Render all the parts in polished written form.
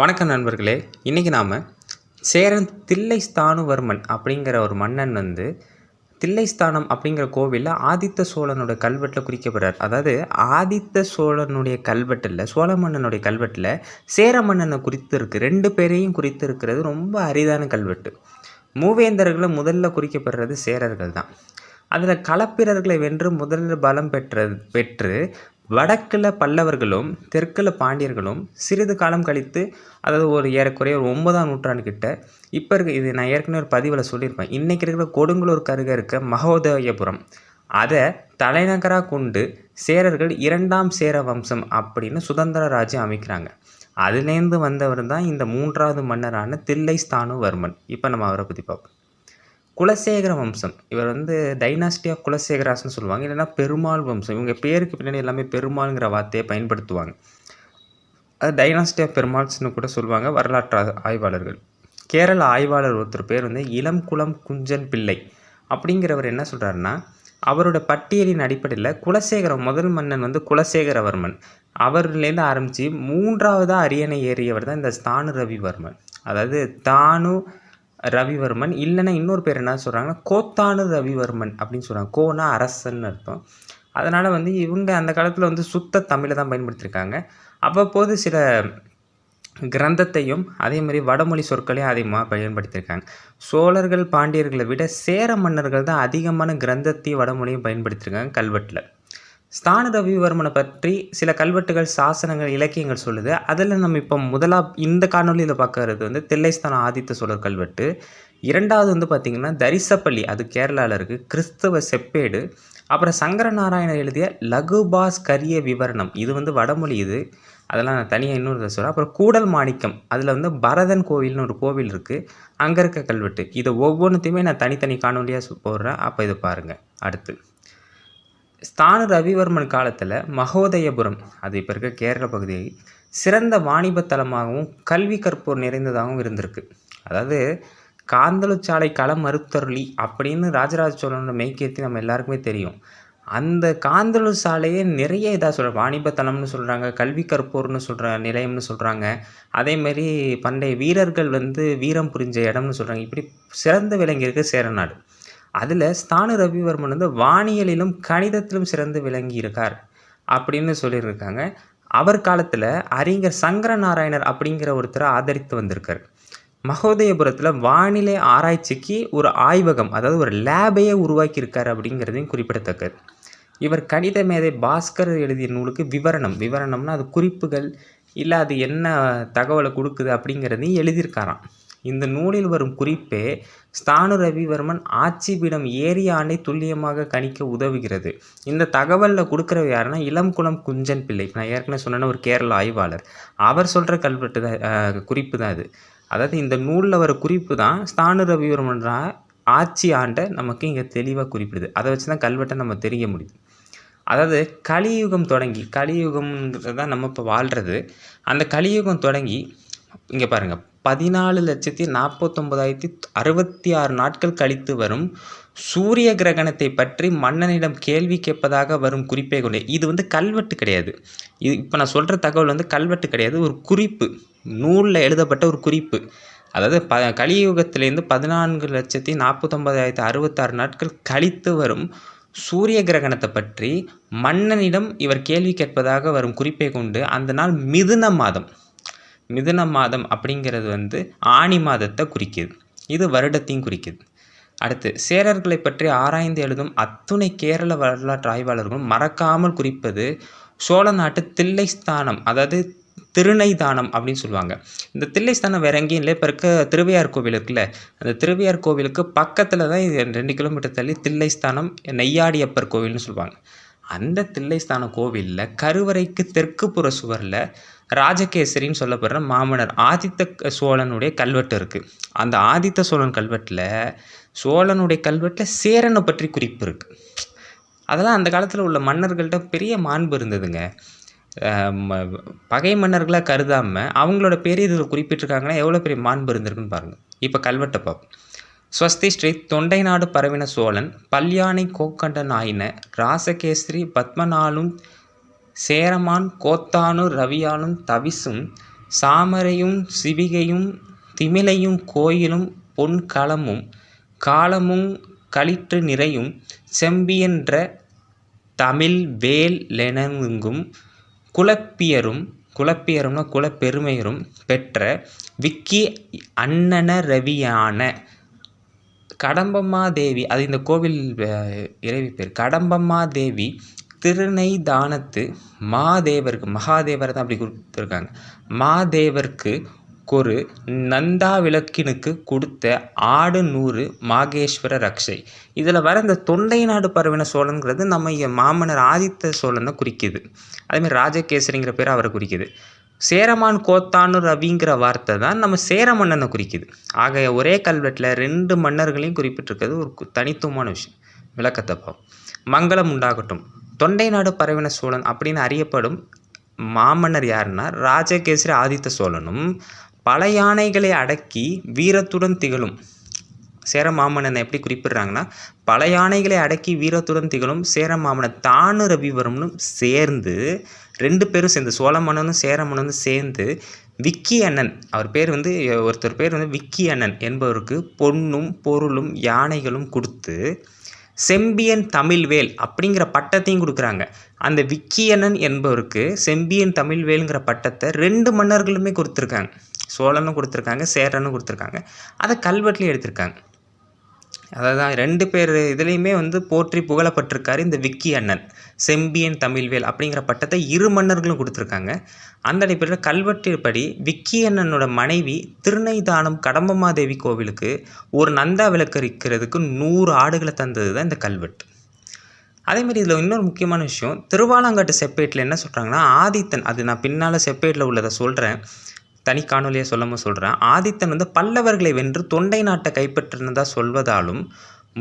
வணக்கம் நண்பர்களே. இன்றைக்கி நாம் சேரன் தில்லைஸ்தானுவர்மன் அப்படிங்கிற ஒரு மன்னன் தில்லைஸ்தானம் அப்படிங்கிற கோவிலில் ஆதித்த சோழனுடைய கல்வெட்டில் குறிக்கப்படுறார். அதாவது ஆதித்த சோழனுடைய கல்வெட்டில், சோழ மன்னனுடைய கல்வெட்டில் சேர மன்னனை குறித்து இருக்குது. 2 பேரையும் குறித்து இருக்கிறது ரொம்ப அரிதான கல்வெட்டு. மூவேந்தர்களை முதல்ல குறிக்கப்படுறது சேரர்கள் தான். அதில் களப்பிரர்களை வென்று முதலில் பலம் பெற்று வடக்கில் பல்லவர்களும் தெற்கில் பாண்டியர்களும் சிறிது காலம் கழித்து, அதாவது ஒரு ஏறக்குறைய ஒரு 9ஆம் நூற்றாண்டுக்கிட்ட இப்போ இது நான் ஏற்கனவே ஒரு பதிவில் சொல்லியிருப்பேன். இன்றைக்கி இருக்கிற கொடுங்கலூருக்கு அருகே இருக்க மகோதயபுரம் அதை தலைநகராக கொண்டு சேரர்கள் 2ஆம் சேர வம்சம் அப்படின்னு சுதந்திர ராஜ்யம் அமைக்கிறாங்க. அதுலேருந்து வந்தவர் தான் இந்த 3வது மன்னரான தில்லைஸ்தானுவர்மன். இப்போ நம்ம அவரை பற்றி பார்ப்போம். குலசேகர வம்சம். இவர் டைனாஸ்டி ஆஃப் குலசேகராஸ்னு சொல்லுவாங்க, இல்லைன்னா பெருமாள் வம்சம். இவங்க பேருக்கு பின்னாடி எல்லாமே பெருமாள்ங்கிற வார்த்தையை பயன்படுத்துவாங்க. அது டைனாஸ்டி ஆஃப் பெருமாள்ஸ்னு கூட சொல்லுவாங்க வரலாற்று ஆய்வாளர்கள். கேரள ஆய்வாளர் ஒருத்தர் பேர் இளம்குளம் குஞ்சன் பிள்ளை அப்படிங்கிறவர் என்ன சொல்கிறாருன்னா, அவரோட பட்டியலின் அடிப்படையில் குலசேகரம் முதல் மன்னன் குலசேகரவர்மன், அவர்லேருந்து ஆரம்பித்து 3ஆவதாக அரியணை ஏறியவர் தான் இந்த ஸ்தானு ரவிவர்மன். அதாவது தானு ரவிவர்மன், இல்லைன்னா இன்னொரு பேர் என்ன சொல்கிறாங்கன்னா கோத்தானு ரவிவர்மன் அப்படின்னு சொல்கிறாங்க. கோனா அரசன் அர்த்தம். அதனால் இவங்க அந்த காலத்தில் சுத்த தமிழை தான் பயன்படுத்தியிருக்காங்க. அவ்வப்போது சில கிரந்தத்தையும் அதே மாதிரி வடமொழி சொற்களையும் அதிகமாக பயன்படுத்தியிருக்காங்க. சோழர்கள் பாண்டியர்களை விட சேர மன்னர்கள் தான் அதிகமான கிரந்தத்தையும் வடமொழியும் பயன்படுத்தியிருக்காங்க கல்வெட்டில். ஸ்தானு ரவிவர்மனை பற்றி சில கல்வெட்டுகள், சாசனங்கள், இலக்கியங்கள் சொல்லுது. அதில் நம்ம இப்போ இந்த காணொலியில் பார்க்கறது தில்லைஸ்தானம் ஆதித்த சோழர் கல்வெட்டு. 2வது பார்த்திங்கன்னா தரிசப்பள்ளி, அது கேரளாவில் இருக்குது, கிறிஸ்தவ செப்பேடு. அப்புறம் சங்கரநாராயணர் எழுதிய லகுபாஸ்கரிய விவரணம், இது வடமொழி. அதெல்லாம் நான் தனியாக இன்னொரு சொல்கிறேன். அப்புறம் கூடல் மாணிக்கம், அதில் பரதன் கோவில்னு ஒரு கோவில் இருக்குது, அங்கே இருக்க கல்வெட்டு. இதை ஒவ்வொன்றுத்தையுமே நான் தனித்தனி காணொலியாக போடுறேன். அப்போ இதை பாருங்கள். அடுத்து ஸ்தானு ரவிவர்மன் காலத்தில் மகோதயபுரம், அது இப்போ இருக்க கேரள பகுதியை சிறந்த வாணிபத்தலமாகவும் கல்வி கற்போர் நிறைந்ததாகவும் இருந்திருக்கு. அதாவது காந்தலுச்சாலை களம் மறுத்தருளி அப்படின்னு ராஜராஜ சோழனோட மெய்கீர்த்தி நம்ம எல்லாருக்குமே தெரியும். அந்த காந்தலு சாலையே நிறைய இதாக சொல்கிறாங்க. வாணிபத்தலம்னு சொல்கிறாங்க, கல்வி கற்போர்னு சொல்கிற நிலையம்னு சொல்கிறாங்க. அதேமாரி பண்டைய வீரர்கள் வீரம் புரிஞ்ச இடம்னு சொல்கிறாங்க. இப்படி சிறந்த விளங்கியிருக்கு சேரநாடு. அதில் ஸ்தானு ரவிவர்மன் வானியலிலும் கணிதத்திலும் சிறந்து விளங்கி இருக்கார் அப்படின்னு சொல்லியிருக்காங்க. அவர் காலத்தில் அறிஞர் சங்கரநாராயணர் அப்படிங்கிற ஒருத்தரை ஆதரித்து வந்திருக்கார். மகோதயபுரத்தில் வானிலை ஆராய்ச்சிக்கு ஒரு ஆய்வகம், அதாவது ஒரு லேபையே உருவாக்கியிருக்கார் அப்படிங்கிறதையும் குறிப்பிடத்தக்கது. இவர் கணித மேதை பாஸ்கர் எழுதிய நூலுக்கு விவரணம்னா அது குறிப்புகள், இல்லை அது என்ன தகவலை கொடுக்குது அப்படிங்கிறதையும் எழுதியிருக்காராம். இந்த நூலில் வரும் குறிப்பே ஸ்தானு ரவிவர்மன் ஆட்சி பீடம் ஏறிய ஆண்டை துல்லியமாக கணிக்க உதவுகிறது. இந்த தகவலில் கொடுக்குறவர் யாருன்னா இளம்குளம் குஞ்சன் பிள்ளை. நான் ஏற்கனவே சொன்னேன்னா ஒரு கேரள ஆய்வாளர். அவர் சொல்கிற கல்வெட்டு தான் குறிப்பு தான் இது. அதாவது இந்த நூலில் வர குறிப்பு தான் ஸ்தானு ரவிவர்மன் ஆட்சி ஆண்டை நமக்கு இங்கே தெளிவாக குறிப்பிடுது. அதை வச்சு தான் கல்வெட்டை நம்ம தெரிய முடியுது. அதாவது கலியுகம் தொடங்கி, கலியுகம்ன்றது தான் நம்ம இப்போ வாழ்கிறது. அந்த கலியுகம் தொடங்கி இங்கே பாருங்கள், 14,49,066 நாட்கள் கழித்து வரும் சூரிய கிரகணத்தை பற்றி மன்னனிடம் கேள்வி கேட்பதாக வரும் குறிப்பை கொண்டு, இது கல்வெட்டு கிடையாது. இது இப்போ நான் சொல்கிற தகவல் கல்வெட்டு கிடையாது, ஒரு குறிப்பு, நூலில் எழுதப்பட்ட ஒரு குறிப்பு. அதாவது கலியுகத்திலேருந்து 14,49,066 நாட்கள் கழித்து வரும் சூரிய கிரகணத்தை பற்றி மன்னனிடம் இவர் கேள்வி கேட்பதாக வரும் குறிப்பை கொண்டு அந்த நாள் மிதுன மாதம் அப்படிங்கிறது ஆணி மாதத்தை குறிக்குது. இது வருடத்தையும் குறிக்குது. அடுத்து சேரர்களை பற்றி ஆராய்ந்து எழுதும் அத்துணை கேரள வரலாற்று ஆய்வாளர்களும் மறக்காமல் குறிப்பது சோழ நாட்டு தில்லைஸ்தானம், அதாவது திருநைதானம் அப்படின்னு சொல்லுவாங்க. இந்த தில்லைஸ்தானம் வேற எங்கேயும் இல்லை. இப்போ இருக்க திருவையார் கோவில் இருக்குல்ல, அந்த திருவையார் கோவிலுக்கு பக்கத்தில் தான் 2 கிலோமீட்டர் தள்ளி தில்லைஸ்தானம் நெய்யாடியப்பர் கோவில்னு சொல்லுவாங்க. அந்த தில்லைஸ்தான கோவிலில் கருவறைக்கு தெற்கு புற சுவரில் ராஜகேசரின்னு சொல்லப்படுற மாமன்னர் ஆதித்த சோழனுடைய கல்வெட்டு இருக்குது. அந்த ஆதித்த சோழன் கல்வெட்டில் சேரனை பற்றி குறிப்பு இருக்குது. அதெல்லாம் அந்த காலத்தில் உள்ள மன்னர்கள்ட்ட பெரிய மாண்பு இருந்ததுங்க. பகை மன்னர்களாக கருதாமல் அவங்களோட பேர் இதில் குறிப்பிட்டிருக்காங்கன்னா எவ்வளோ பெரிய மாண்பு இருந்திருக்குன்னு பாருங்கள். இப்போ கல்வெட்டை பார்ப்போம். ஸ்வஸ்தி ஸ்ரீ தொண்டை நாடு பரவின சோழன் பல்யானை கோக்கண்டன் ஆயின ராசகேசரி பத்மநாளும் சேரமான் கோத்தானு ரவியானும் தவிசும் சாமரையும் சிவிகையும் திமிலையும் கோயிலும் பொன் களமும் காலமும் களிற்று நிறையும் செம்பியன்ற தமிழ் வேல் லெனங்கும் குலப்பியரும்னா குலப்பெருமையரும் பெற்ற விக்கி அண்ணனரவியான கடம்பம்மாதேவி, அது இந்த கோவில் இறைவி பேர். கடம்பம்மாதேவி திருநைதானத்து மகாதேவர் தான் அப்படி கொடுத்துருக்காங்க. மாதேவர்க்கு ஒரு நந்தாவிளக்கினுக்கு கொடுத்த ஆடு 100 மாகேஸ்வர ரக்ஷை. இதில் வர இந்த தொண்டை நாடு பரவின சோழன்கிறது நம்ம மாமன்னர் ஆதித்த சோழனை குறிக்குது. அதேமாதிரி ராஜகேசரிங்கிற பேர் அவரை குறிக்குது. சேரமான் கோத்தானு ரவிங்கிற வார்த்தை தான் நம்ம சேர மன்னனை குறிக்குது. ஆக ஒரே கல்வெட்டில் 2 மன்னர்களையும் குறிப்பிட்டிருக்கிறது ஒரு தனித்துவமான விஷயம். விளக்கத்தை பார்ப்போம். மங்களம் உண்டாகட்டும். தொண்டை நாடு பரவின சோழன் அப்படின்னு அறியப்படும் மாமன்னர் யாருன்னா ராஜகேசரி ஆதித்த சோழனும் பல யானைகளை அடக்கி வீரத்துடன் திகழும் சேர மாமன்னனை எப்படி குறிப்பிடுறாங்கன்னா, பல யானைகளை அடக்கி வீரத்துடன் திகழும் சேர மாமன்னர் தானு ரவிவர்மனும் சேர்ந்து 2 பேரும் சேர்ந்து சோழ மன்னனும் சேர மன்னனும் சேர்ந்து விக்கி அண்ணன், ஒருத்தர் பேர் விக்கி அண்ணன் என்பவருக்கு பொன்னும் பொருளும் யானைகளும் கொடுத்து செம்பியன் தமிழ்வேல் அப்படிங்கிற பட்டத்தையும் கொடுக்குறாங்க. அந்த விக்கியண்ணன் என்பவருக்கு செம்பியன் தமிழ்வேலுங்கிற பட்டத்தை 2 மன்னர்களுமே கொடுத்துருக்காங்க. சோழனும் கொடுத்துருக்காங்க, சேரனும் கொடுத்துருக்காங்க. அதை கல்வெட்டுலையும் எடுத்திருக்காங்க. அதாவது 2 பேர் இதுலேயுமே போற்றி புகழப்பட்டிருக்காரு இந்த விக்கி அண்ணன். செம்பியன் தமிழ்வேல் அப்படிங்கிற பட்டத்தை 2 மன்னர்களும் கொடுத்துருக்காங்க. அந்த அடிப்படையில் கல்வெட்டுப்படி விக்கி அண்ணனோட மனைவி திருநைதானம் கடம்பம்மாதேவி கோவிலுக்கு ஒரு நந்தா விளக்கரிக்கிறதுக்கு 100 ஆடுகளை தந்தது தான் இந்த கல்வெட்டு. அதேமாதிரி இதில் இன்னொரு முக்கியமான விஷயம், திருவாலங்காட்டு செப்பேட்டில் என்ன சொல்கிறாங்கன்னா, ஆதித்தன், அது நான் பின்னால் செப்பேட்டில் உள்ளதை சொல்கிறேன், தனி காணொலியை சொல்கிறேன். ஆதித்தன் பல்லவர்களை வென்று தொண்டை நாட்டை கைப்பற்றினதாக சொல்வதாலும்,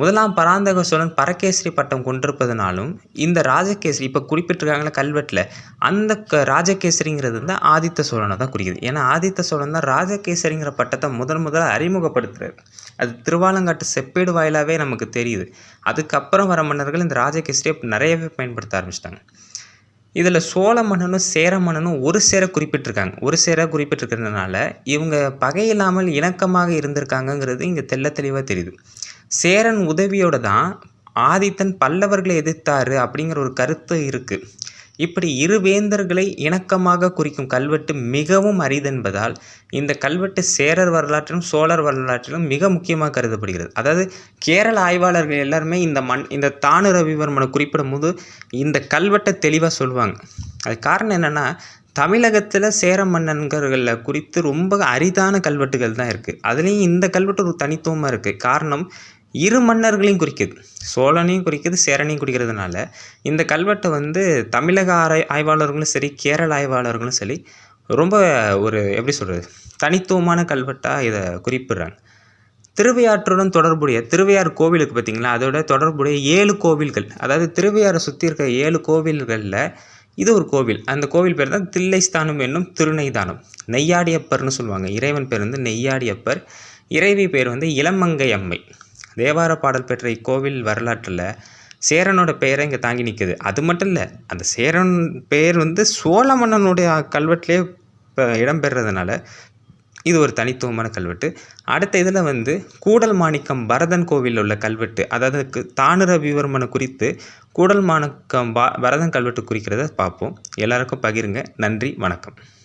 முதலாம் பராந்தக சோழன் பரகேசரி பட்டம் கொண்டிருப்பதனாலும் இந்த ராஜகேசரி இப்போ குறிப்பிட்டிருக்காங்களே கல்வெட்டில், அந்த ராஜகேசரிங்கிறது ஆதித்த சோழனை தான் குறிக்குது. ஏன்னா ஆதித்த சோழன் தான் ராஜகேசரிங்கிற பட்டத்தை முதல்ல அறிமுகப்படுத்துறாரு. அது திருவாலங்காட்டு செப்பேடு வாயிலாகவே நமக்கு தெரியுது. அதுக்கப்புறம் வர மன்னர்கள் இந்த ராஜகேசரியை நிறையவே பயன்படுத்த ஆரம்பிச்சிட்டாங்க. இதில் சோழ மன்னனும் சேர மன்னனும் ஒரு சேர குறிப்பிட்டிருக்கிறதுனால இவங்க பகையில்லாமல் இணக்கமாக இருந்திருக்காங்கங்கிறது இங்கே தெளிவாக தெரியுது. சேரன் உதவியோடு தான் ஆதித்தன் பல்லவர்களை எதிர்த்தாரு அப்படிங்கிற ஒரு கருத்து இருக்குது. இப்படி 2 வேந்தர்களை இணக்கமாக குறிக்கும் கல்வெட்டு மிகவும் அரிதென்பதால் இந்த கல்வெட்டு சேரர் வரலாற்றிலும் சோழர் வரலாற்றிலும் மிக முக்கியமாக கருதப்படுகிறது. அதாவது கேரள ஆய்வாளர்கள் எல்லாருமே இந்த தானு ரவிவர்மனை குறிப்பிடும் போது இந்த கல்வெட்டை தெளிவாக சொல்லுவாங்க. அது காரணம் என்னென்னா, தமிழகத்தில் சேர மன்னன்களை குறித்து ரொம்ப அரிதான கல்வெட்டுகள் தான் இருக்குது. அதுலேயும் இந்த கல்வெட்டு ஒரு தனித்துவமாக இருக்குது. காரணம், 2 மன்னர்களையும் குறிக்குது, சோழனையும் குறிக்குது, சேரனையும் குறிக்கிறதுனால இந்த கல்வெட்டை தமிழக ஆய்வாளர்களும் சரி, கேரள ஆய்வாளர்களும் சரி, ரொம்ப ஒரு எப்படி சொல்கிறது, தனித்துவமான கல்வெட்டாக இதை குறிப்பிடுறாங்க. திருவையாற்றுடன் தொடர்புடைய திருவையாறு கோவிலுக்கு பார்த்திங்களா, அதோட தொடர்புடைய 7 கோவில்கள், அதாவது திருவையாறை சுற்றி இருக்க 7 கோவில்களில் இது ஒரு கோவில். அந்த கோவில் பேர் தான் தில்லைஸ்தானம் என்னும் திருநைதானம். நெய்யாடியப்பர்னு சொல்லுவாங்க. இறைவன் பேர் நெய்யாடியப்பர், இறைவி பேர் இளமங்கை அம்மை. தேவார பாடல் பெற்ற இக்கோவில் வரலாற்றில் சேரனோட பெயரை இங்கே தாங்கி நிற்குது. அது மட்டும் இல்லை, அந்த சேரன் பெயர் சோழ மன்னனுடைய கல்வெட்டிலே இடம்பெறதுனால இது ஒரு தனித்துவமான கல்வெட்டு. அடுத்த இதில் கூடல் மாணிக்கம் பரதன் கோவிலில் உள்ள கல்வெட்டு, அதாவது தானு ரவிவர்மனை குறித்து கூடல் மாணிக்கம் பரதன் கல்வெட்டு குறிக்கிறத பார்ப்போம். எல்லாருக்கும் பகிருங்க. நன்றி, வணக்கம்.